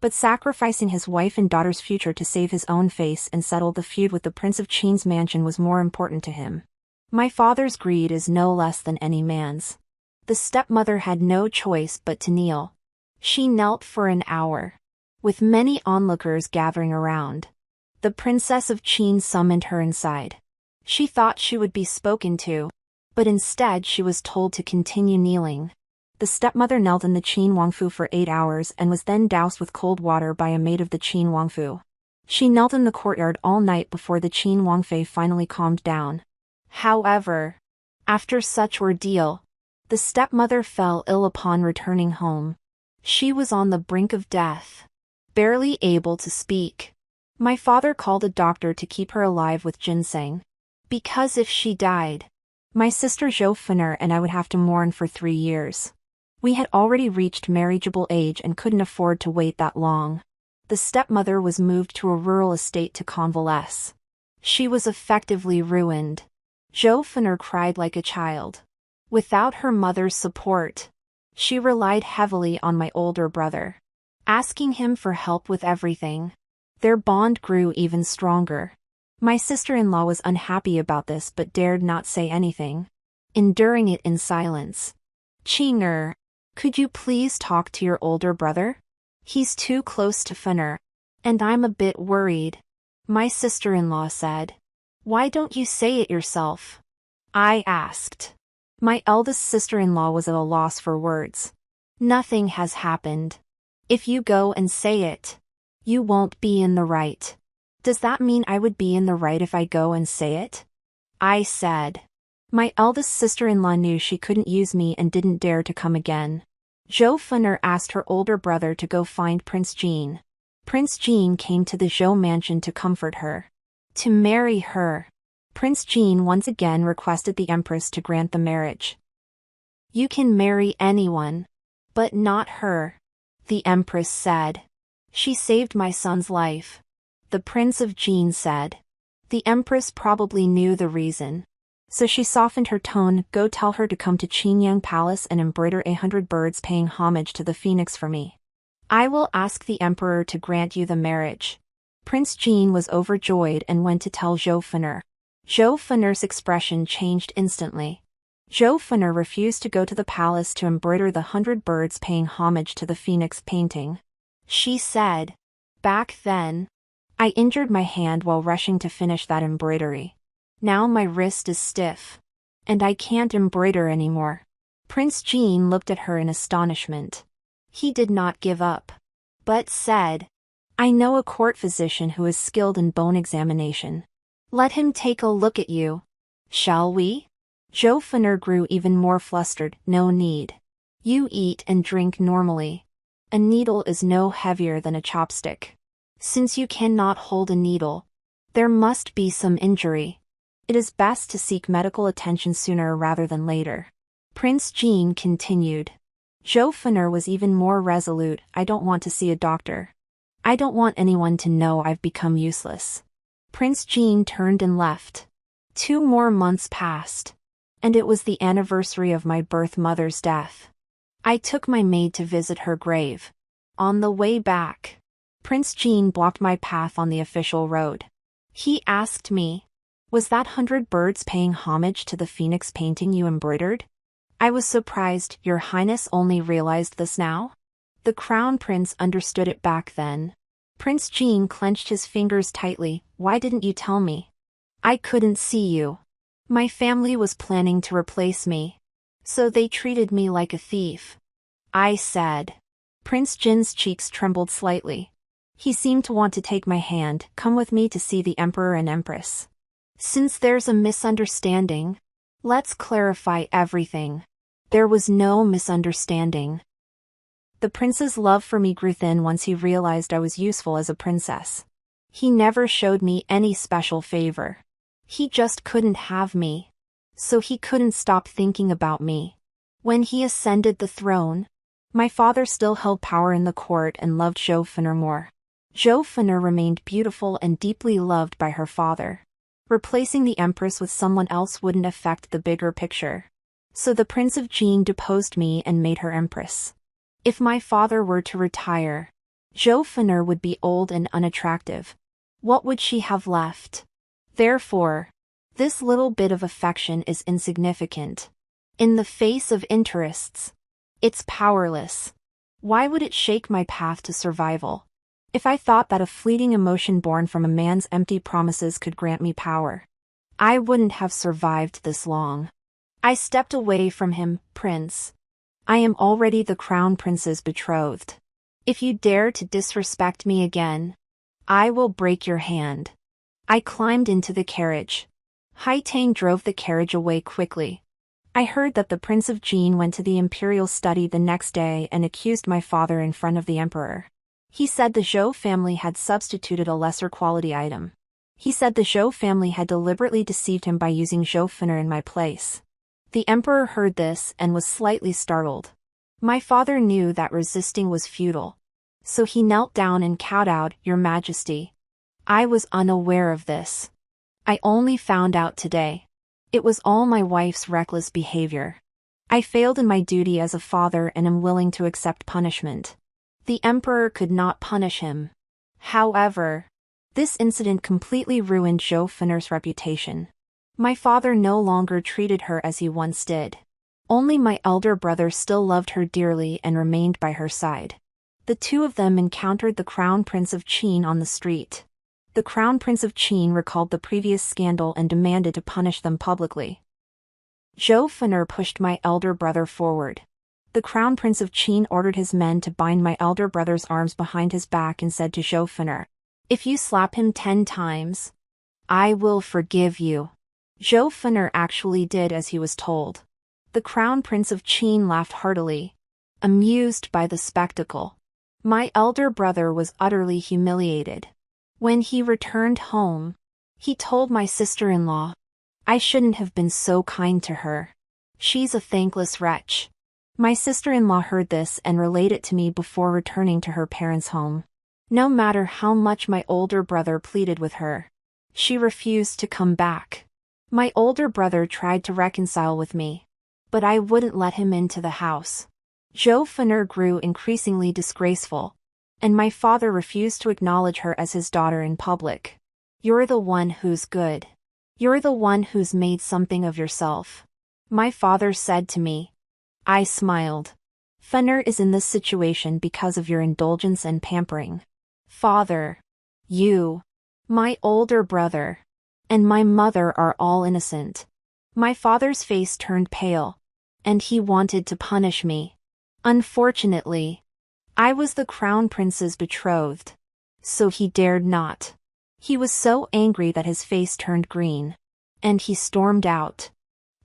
but sacrificing his wife and daughter's future to save his own face and settle the feud with the Prince of Qin's mansion was more important to him. My father's greed is no less than any man's. The stepmother had no choice but to kneel. She knelt for an hour, with many onlookers gathering around. The Princess of Qin summoned her inside. She thought she would be spoken to, but instead she was told to continue kneeling. The stepmother knelt in the Qin Wangfu for 8 hours and was then doused with cold water by a maid of the Qin Wangfu. She knelt in the courtyard all night before the Qin Wangfei finally calmed down. However, after such ordeal, the stepmother fell ill upon returning home. She was on the brink of death, barely able to speak. My father called a doctor to keep her alive with ginseng, because if she died, my sister Zhou Fener and I would have to mourn for 3 years. We had already reached marriageable age and couldn't afford to wait that long. The stepmother was moved to a rural estate to convalesce. She was effectively ruined. Zhou Fener cried like a child. Without her mother's support, she relied heavily on my older brother, asking him for help with everything. Their bond grew even stronger. My sister-in-law was unhappy about this but dared not say anything, enduring it in silence. "Qing'er, could you please talk to your older brother? He's too close to Fener, and I'm a bit worried," my sister-in-law said. "Why don't you say it yourself?" I asked. My eldest sister-in-law was at a loss for words. "Nothing has happened. If you go and say it, you won't be in the right." "Does that mean I would be in the right if I go and say it?" I said. My eldest sister-in-law knew she couldn't use me and didn't dare to come again. Zhou Fener asked her older brother to go find Prince Jin. Prince Jin came to the Zhou mansion to comfort her, to marry her. Prince Jin once again requested the Empress to grant the marriage. "You can marry anyone, but not her," the Empress said. "She saved my son's life," the Prince of Jin said. The Empress probably knew the reason, so she softened her tone. "Go tell her to come to Qinyang Palace and embroider 100 birds paying homage to the phoenix for me. I will ask the Emperor to grant you the marriage." Prince Jin was overjoyed and went to tell Zhou Fener. Zhou Fener's expression changed instantly. Zhou Fener refused to go to the palace to embroider the 100 birds paying homage to the phoenix painting. She said, "Back then, I injured my hand while rushing to finish that embroidery. Now my wrist is stiff. And I can't embroider anymore. Prince Jean looked at her in astonishment. He did not give up, but said, I know a court physician who is skilled in bone examination. Let him take a look at you. Shall we? Joffiner grew even more flustered. No need. You eat and drink normally. A needle is no heavier than a chopstick. Since you cannot hold a needle, there must be some injury. It is best to seek medical attention sooner rather than later. Prince Jean continued. Joffiner was even more resolute. I don't want to see a doctor. I don't want anyone to know I've become useless. Prince Jean turned and left. 2 more months passed. And it was the anniversary of my birth mother's death. I took my maid to visit her grave. On the way back, Prince Jean blocked my path on the official road. He asked me, was that 100 birds paying homage to the phoenix painting you embroidered? I was surprised. Your Highness only realized this now? The Crown Prince understood it back then. Prince Jean clenched his fingers tightly. Why didn't you tell me? I couldn't see you. My family was planning to replace me. So they treated me like a thief. I said. Prince Jin's cheeks trembled slightly. He seemed to want to take my hand. Come with me to see the Emperor and Empress. Since there's a misunderstanding, let's clarify everything. There was no misunderstanding. The prince's love for me grew thin once he realized I was useful as a princess. He never showed me any special favor. He just couldn't have me. So he couldn't stop thinking about me. When he ascended the throne, my father still held power in the court and loved Joffiner more. Joffiner remained beautiful and deeply loved by her father. Replacing the empress with someone else wouldn't affect the bigger picture. So the Prince of Jean deposed me and made her empress. If my father were to retire, Joffiner would be old and unattractive. What would she have left? Therefore, this little bit of affection is insignificant. In the face of interests, it's powerless. Why would it shake my path to survival? If I thought that a fleeting emotion born from a man's empty promises could grant me power, I wouldn't have survived this long. I stepped away from him. Prince, I am already the Crown Prince's betrothed. If you dare to disrespect me again, I will break your hand. I climbed into the carriage. Haitang drove the carriage away quickly. I heard that the Prince of Jean went to the imperial study the next day and accused my father in front of the emperor. He said the Zhou family had substituted a lesser quality item. He said the Zhou family had deliberately deceived him by using Joffiner in my place. The emperor heard this and was slightly startled. My father knew that resisting was futile. So he knelt down and kowtowed. Your Majesty, I was unaware of this. I only found out today. It was all my wife's reckless behavior. I failed in my duty as a father and am willing to accept punishment. The emperor could not punish him. However, this incident completely ruined Joffiner's reputation. My father no longer treated her as he once did. Only my elder brother still loved her dearly and remained by her side. The two of them encountered the Crown Prince of Qin on the street. The Crown Prince of Qin recalled the previous scandal and demanded to punish them publicly. Joffiner pushed my elder brother forward. The Crown Prince of Qin ordered his men to bind my elder brother's arms behind his back and said to Joffiner, if you slap him 10 times, I will forgive you. Joffiner actually did as he was told. The Crown Prince of Qin laughed heartily, amused by the spectacle. My elder brother was utterly humiliated. When he returned home, he told my sister-in-law, I shouldn't have been so kind to her. She's a thankless wretch. My sister-in-law heard this and relayed it to me before returning to her parents' home. No matter how much my older brother pleaded with her, she refused to come back. My older brother tried to reconcile with me, but I wouldn't let him into the house. Joffiner grew increasingly disgraceful, and my father refused to acknowledge her as his daughter in public. You're the one who's good. You're the one who's made something of yourself, my father said to me. I smiled. Fenner is in this situation because of your indulgence and pampering. Father. You. My older brother. and my mother are all innocent. My father's face turned pale, and he wanted to punish me. Unfortunately, I was the crown prince's betrothed, so he dared not. He was so angry that his face turned green, and he stormed out.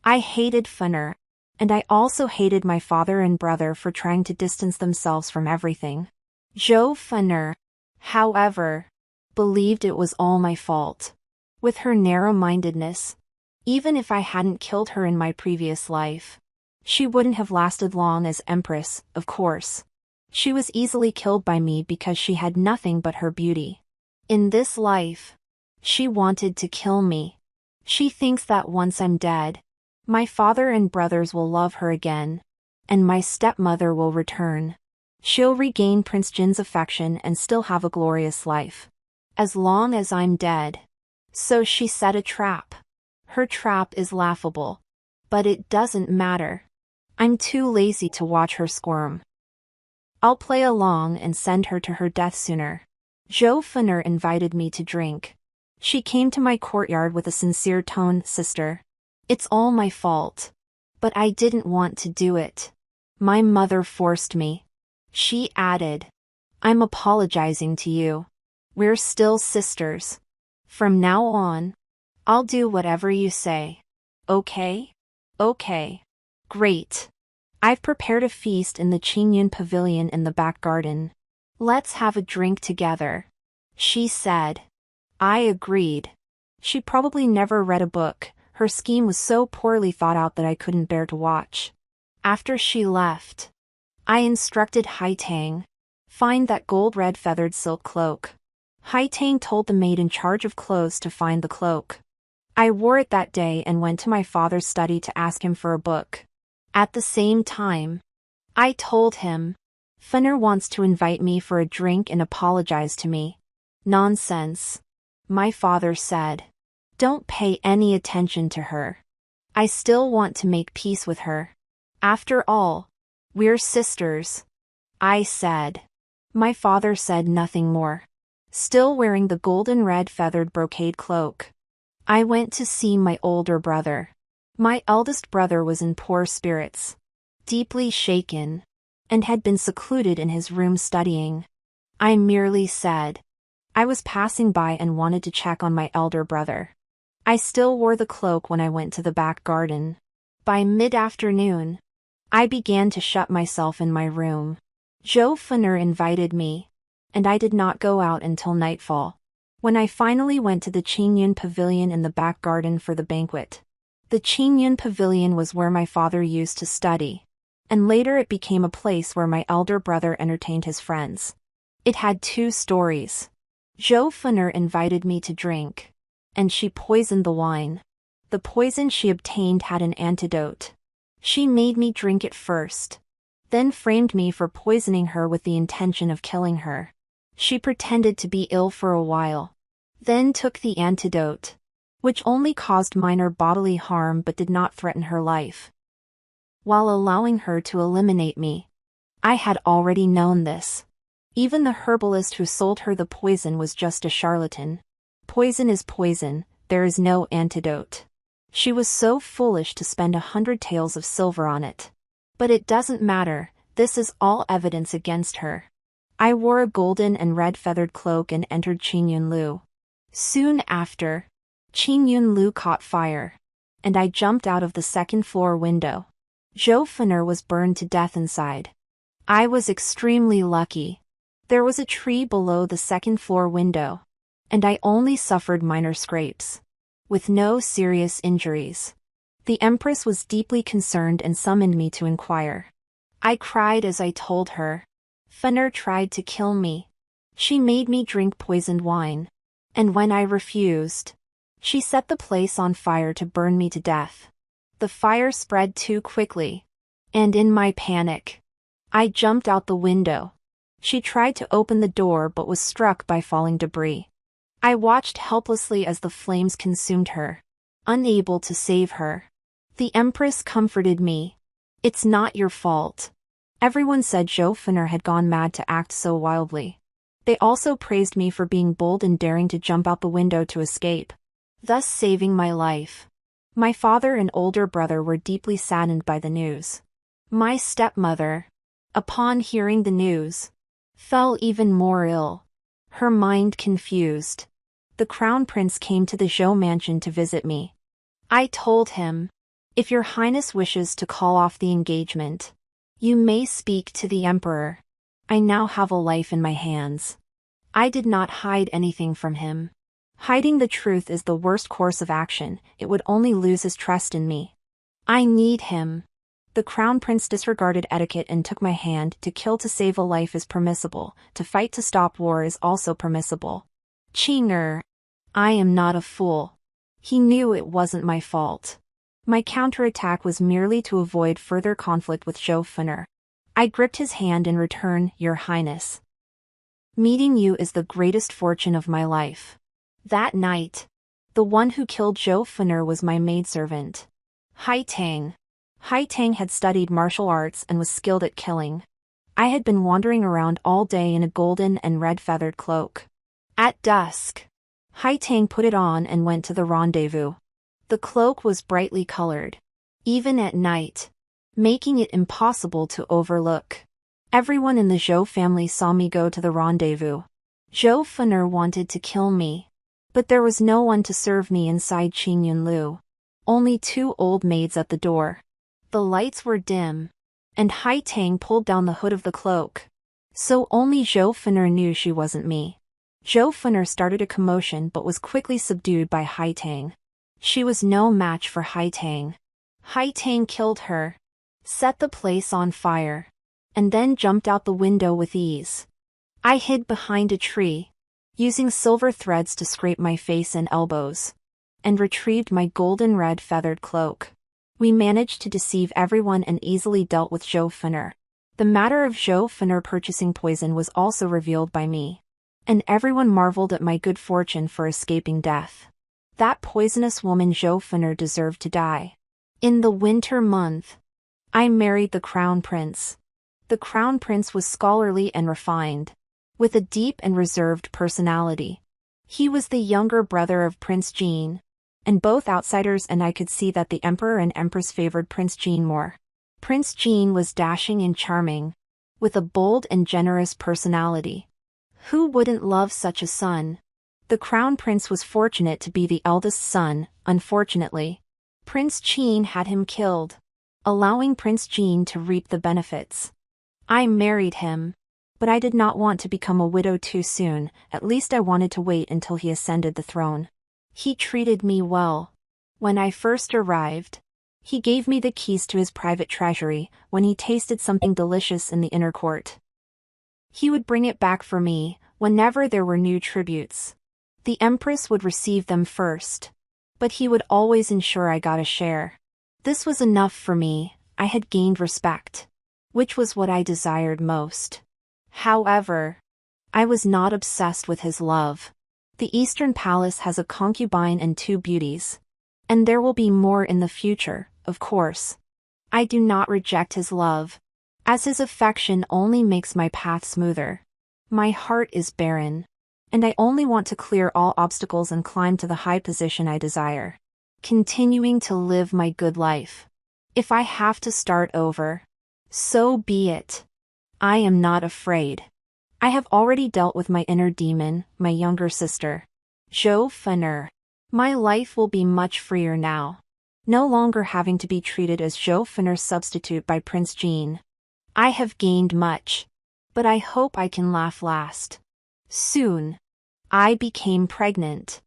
I hated Funner, and I also hated my father and brother for trying to distance themselves from everything. Zhou Funner, however, believed it was all my fault. With her narrow-mindedness, even if I hadn't killed her in my previous life, she wouldn't have lasted long as empress, of course. She was easily killed by me because she had nothing but her beauty. In this life, she wanted to kill me. She thinks that once I'm dead, my father and brothers will love her again, and my stepmother will return. She'll regain Prince Jin's affection and still have a glorious life. As long as I'm dead. So she set a trap. Her trap is laughable. But it doesn't matter. I'm too lazy to watch her squirm. I'll play along and send her to her death sooner. Zhou Funner invited me to drink. She came to my courtyard with a sincere tone. Sister, it's all my fault. But I didn't want to do it. My mother forced me. She added, I'm apologizing to you. We're still sisters. From now on, I'll do whatever you say. Okay? Okay. Great. I've prepared a feast in the Qingyun Pavilion in the back garden. Let's have a drink together. She said. I agreed. She probably never read a book. Her scheme was so poorly thought out that I couldn't bear to watch. After she left, I instructed Haitang, find that gold-red feathered silk cloak. Haitang told the maid in charge of clothes to find the cloak. I wore it that day and went to my father's study to ask him for a book. At the same time, I told him, Funner wants to invite me for a drink and apologize to me. Nonsense. My father said. Don't pay any attention to her. I still want to make peace with her. After all, we're sisters. I said. My father said nothing more. Still wearing the golden red feathered brocade cloak, I went to see my older brother. My eldest brother was in poor spirits, deeply shaken, and had been secluded in his room studying. I merely said, I was passing by and wanted to check on my elder brother. I still wore the cloak when I went to the back garden. By mid-afternoon, I began to shut myself in my room. Zhou Funner invited me, and I did not go out until nightfall. When I finally went to the Qingyun Pavilion in the back garden for the banquet. The Qingyun Pavilion was where my father used to study, and later it became a place where my elder brother entertained his friends. It had 2 stories. Zhou Funner invited me to drink, and she poisoned the wine. The poison she obtained had an antidote. She made me drink it first, then framed me for poisoning her with the intention of killing her. She pretended to be ill for a while, then took the antidote, which only caused minor bodily harm but did not threaten her life. While allowing her to eliminate me, I had already known this. Even the herbalist who sold her the poison was just a charlatan. Poison is poison, there is no antidote. She was so foolish to spend 100 taels of silver on it. But it doesn't matter, this is all evidence against her. I wore a golden and red feathered cloak and entered Qingyun Lu. Soon after, Qingyun Lu caught fire, and I jumped out of the second-floor window. Zhou Funner was burned to death inside. I was extremely lucky. There was a tree below the second-floor window, and I only suffered minor scrapes, with no serious injuries. The Empress was deeply concerned and summoned me to inquire. I cried as I told her. Funner tried to kill me. She made me drink poisoned wine, and when I refused, she set the place on fire to burn me to death. The fire spread too quickly, and in my panic, I jumped out the window. She tried to open the door but was struck by falling debris. I watched helplessly as the flames consumed her, unable to save her. The Empress comforted me. It's not your fault. Everyone said Zhou Funner had gone mad to act so wildly. They also praised me for being bold and daring to jump out the window to escape. thus saving my life. My father and older brother were deeply saddened by the news. My stepmother, upon hearing the news, fell even more ill, her mind confused. The crown prince came to the Zhou mansion to visit me. I told him, "If your highness wishes to call off the engagement, you may speak to the emperor. I now have a life in my hands." I did not hide anything from him. Hiding the truth is the worst course of action, it would only lose his trust in me. I need him. The crown prince disregarded etiquette and took my hand. To kill to save a life is permissible, to fight to stop war is also permissible. Qing'er, I am not a fool. He knew it wasn't my fault. My counterattack was merely to avoid further conflict with Zhou Fen'er. I gripped his hand in return, "Your Highness. Meeting you is the greatest fortune of my life." That night, the one who killed Zhou Fen'er was my maidservant, Hai Tang. Hai Tang had studied martial arts and was skilled at killing. I had been wandering around all day in a golden and red feathered cloak. At dusk, Hai Tang put it on and went to the rendezvous. The cloak was brightly colored, even at night, making it impossible to overlook. Everyone in the Zhou family saw me go to the rendezvous. Zhou Fen'er wanted to kill me, but there was no one to serve me inside Qingyunlu. Only 2 old maids at the door. The lights were dim, and Hai Tang pulled down the hood of the cloak. So only Zhou Fen'er knew she wasn't me. Zhou Fen'er started a commotion but was quickly subdued by Hai Tang. She was no match for Hai Tang. Hai Tang killed her, set the place on fire, and then jumped out the window with ease. I hid behind a tree, using silver threads to scrape my face and elbows, and retrieved my golden red feathered cloak. We managed to deceive everyone and easily dealt with Zhou Fen'er. The matter of Zhou Fen'er purchasing poison was also revealed by me, and everyone marveled at my good fortune for escaping death. That poisonous woman Zhou Fen'er deserved to die. In the winter month, I married the crown prince. The crown prince was scholarly and refined, with a deep and reserved personality. He was the younger brother of Prince Jean, and both outsiders and I could see that the emperor and empress favored Prince Jean more. Prince Jean was dashing and charming, with a bold and generous personality. Who wouldn't love such a son? The crown prince was fortunate to be the eldest son. Unfortunately, Prince Jean had him killed, allowing Prince Jean to reap the benefits. I married him, but I did not want to become a widow too soon. At least I wanted to wait until he ascended the throne. He treated me well. When I first arrived, he gave me the keys to his private treasury. When he tasted something delicious in the inner court, he would bring it back for me. Whenever there were new tributes, the empress would receive them first, but he would always ensure I got a share. This was enough for me. I had gained respect, which was what I desired most. However, I was not obsessed with his love. The Eastern Palace has a concubine and 2 beauties, and there will be more in the future, of course. I do not reject his love, as his affection only makes my path smoother. My heart is barren, and I only want to clear all obstacles and climb to the high position I desire, continuing to live my good life. If I have to start over, so be it. I am not afraid. I have already dealt with my inner demon, my younger sister, Zhou Fen'er. My life will be much freer now, no longer having to be treated as Zhou Fen'er's substitute by Prince Jean. I have gained much, but I hope I can laugh last. Soon, I became pregnant.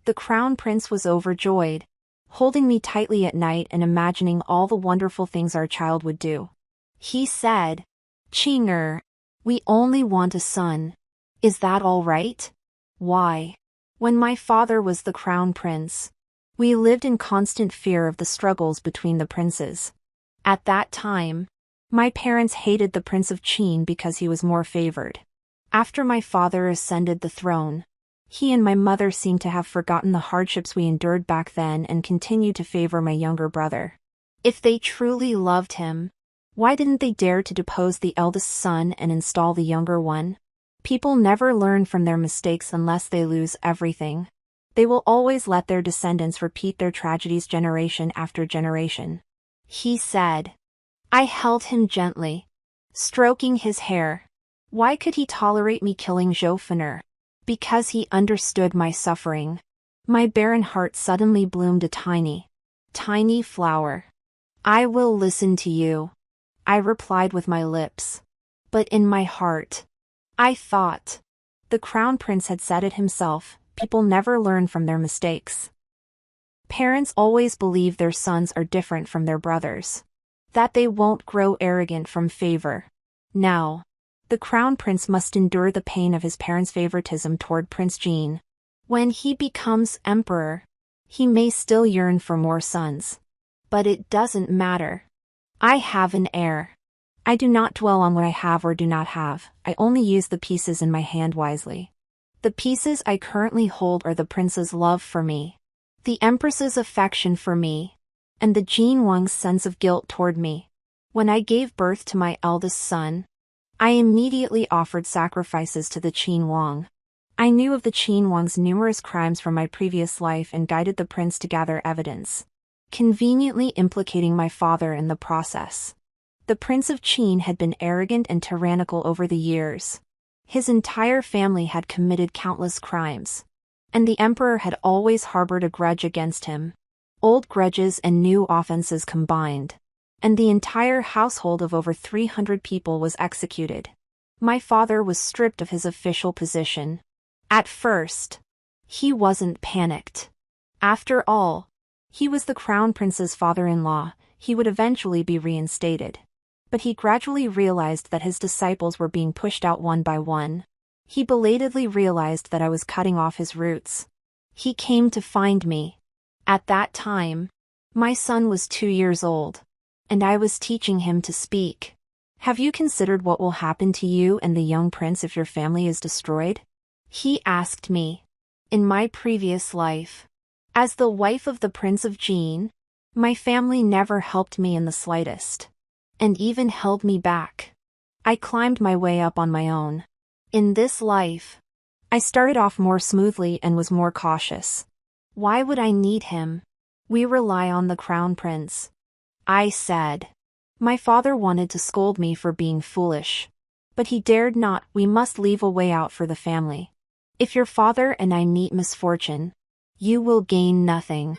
The crown prince was overjoyed, holding me tightly at night and imagining all the wonderful things our child would do. He said, "Qing'er, we only want a son. Is that all right?" Why? When my father was the crown prince, we lived in constant fear of the struggles between the princes. At that time, my parents hated the Prince of Qin because he was more favored. After my father ascended the throne, he and my mother seemed to have forgotten the hardships we endured back then and continued to favor my younger brother. If they truly loved him, why didn't they dare to depose the eldest son and install the younger one? People never learn from their mistakes unless they lose everything. They will always let their descendants repeat their tragedies generation after generation. He said. I held him gently, stroking his hair. Why could he tolerate me killing Jofinur? Because he understood my suffering. My barren heart suddenly bloomed a tiny, tiny flower. I will listen to you, I replied with my lips. But in my heart, I thought. The crown prince had said it himself, people never learn from their mistakes. Parents always believe their sons are different from their brothers. That they won't grow arrogant from favor. Now, the crown prince must endure the pain of his parents' favoritism toward Prince Jean. When he becomes emperor, he may still yearn for more sons. But it doesn't matter. I have an heir. I do not dwell on what I have or do not have, I only use the pieces in my hand wisely. The pieces I currently hold are the prince's love for me, the empress's affection for me, and the Jin Wang's sense of guilt toward me. When I gave birth to my eldest son, I immediately offered sacrifices to the Qin Wang. I knew of the Qin Wang's numerous crimes from my previous life and guided the prince to gather evidence, conveniently implicating my father in the process. The Prince of Qin had been arrogant and tyrannical over the years. His entire family had committed countless crimes, and the emperor had always harbored a grudge against him. Old grudges and new offenses combined, and the entire household of over 300 people was executed. My father was stripped of his official position. At first, he wasn't panicked. After all, he was the crown prince's father-in-law, he would eventually be reinstated. But he gradually realized that his disciples were being pushed out one by one. He belatedly realized that I was cutting off his roots. He came to find me. At that time, my son was 2 years old, and I was teaching him to speak. Have you considered what will happen to you and the young prince if your family is destroyed? He asked me. In my previous life, as the wife of the Prince of Jin, my family never helped me in the slightest, and even held me back. I climbed my way up on my own. In this life, I started off more smoothly and was more cautious. Why would I need him? We rely on the crown prince, I said. My father wanted to scold me for being foolish, but he dared not. We must leave a way out for the family. If your father and I meet misfortune, you will gain nothing.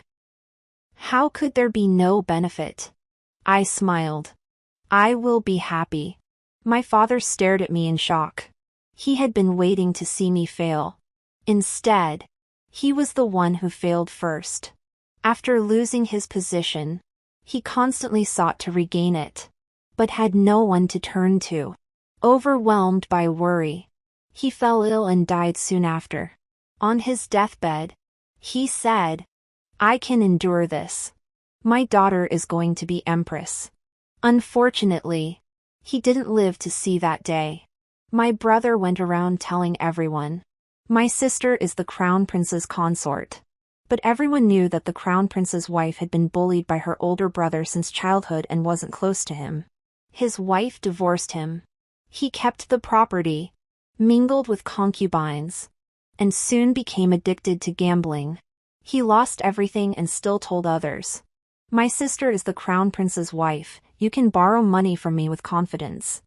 How could there be no benefit? I smiled. I will be happy. My father stared at me in shock. He had been waiting to see me fail. Instead, he was the one who failed first. After losing his position, he constantly sought to regain it, but had no one to turn to. Overwhelmed by worry, he fell ill and died soon after. On his deathbed, he said, I can endure this. My daughter is going to be empress. Unfortunately, he didn't live to see that day. My brother went around telling everyone. My sister is the crown prince's consort. But everyone knew that the crown prince's wife had been bullied by her older brother since childhood and wasn't close to him. His wife divorced him. He kept the property, mingled with concubines, and soon became addicted to gambling. He lost everything and still told others. My sister is the crown prince's wife, you can borrow money from me with confidence.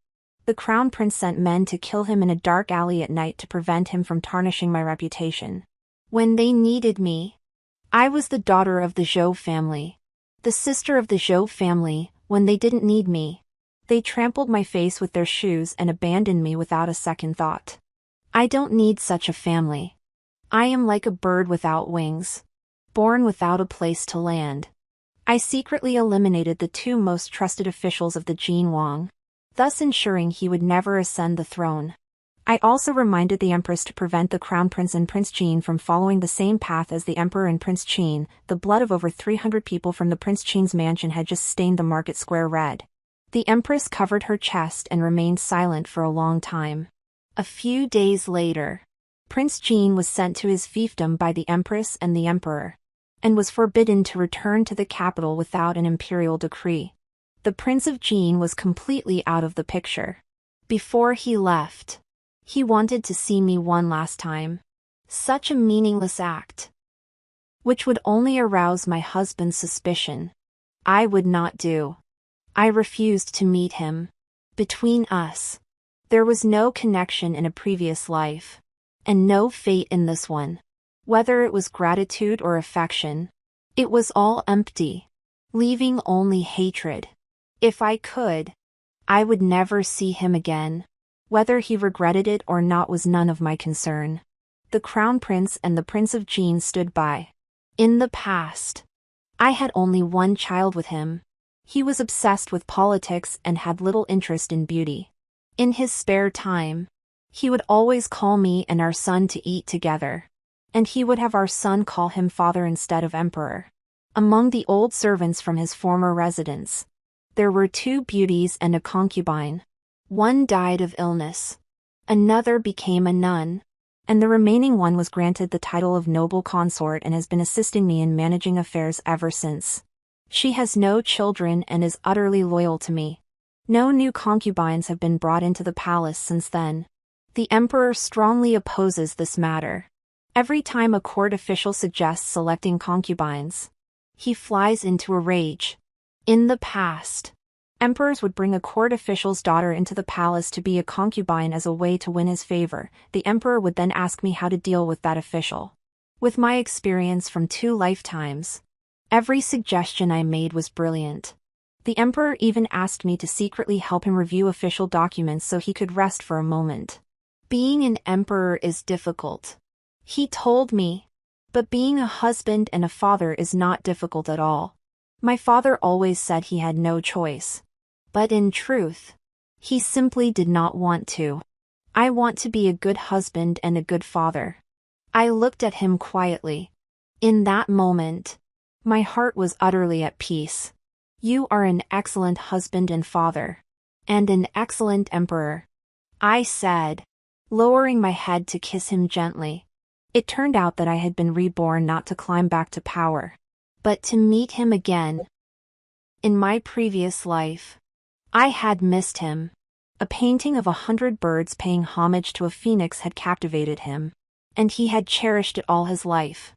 The crown prince sent men to kill him in a dark alley at night to prevent him from tarnishing my reputation. When they needed me, I was the daughter of the Zhou family, the sister of the Zhou family. When they didn't need me, they trampled my face with their shoes and abandoned me without a second thought. I don't need such a family. I am like a bird without wings, born without a place to land. I secretly eliminated the 2 most trusted officials of the Jin Wang, thus ensuring he would never ascend the throne. I also reminded the empress to prevent the crown prince and Prince Jin from following the same path as the emperor and Prince Qin. The blood of over 300 people from the Prince Qin's mansion had just stained the market square red. The empress covered her chest and remained silent for a long time. A few days later, Prince Jin was sent to his fiefdom by the empress and the emperor, and was forbidden to return to the capital without an imperial decree. The Prince of Jin was completely out of the picture. Before he left, he wanted to see me one last time. Such a meaningless act. which would only arouse my husband's suspicion. I would not do. I refused to meet him. Between us, there was no connection in a previous life, and no fate in this one. Whether it was gratitude or affection, it was all empty, leaving only hatred. If I could, I would never see him again. Whether he regretted it or not was none of my concern. The Crown Prince and the Prince of Jean stood by. In the past, I had only one child with him. He was obsessed with politics and had little interest in beauty. In his spare time, he would always call me and our son to eat together, and he would have our son call him father instead of emperor. Among the old servants from his former residence, there were 2 beauties and a concubine. One died of illness. Another became a nun, and the remaining one was granted the title of noble consort and has been assisting me in managing affairs ever since. She has no children and is utterly loyal to me. No new concubines have been brought into the palace since then. The emperor strongly opposes this matter. Every time a court official suggests selecting concubines, he flies into a rage. In the past, emperors would bring a court official's daughter into the palace to be a concubine as a way to win his favor. The emperor would then ask me how to deal with that official. With my experience from 2 lifetimes, every suggestion I made was brilliant. The emperor even asked me to secretly help him review official documents so he could rest for a moment. Being an emperor is difficult, he told me, but being a husband and a father is not difficult at all. My father always said he had no choice. But in truth, he simply did not want to. I want to be a good husband and a good father. I looked at him quietly. In that moment, my heart was utterly at peace. You are an excellent husband and father, and an excellent emperor, I said, lowering my head to kiss him gently. It turned out that I had been reborn not to climb back to power, but to meet him again. In my previous life, I had missed him. A painting of 100 birds paying homage to a phoenix had captivated him, and he had cherished it all his life.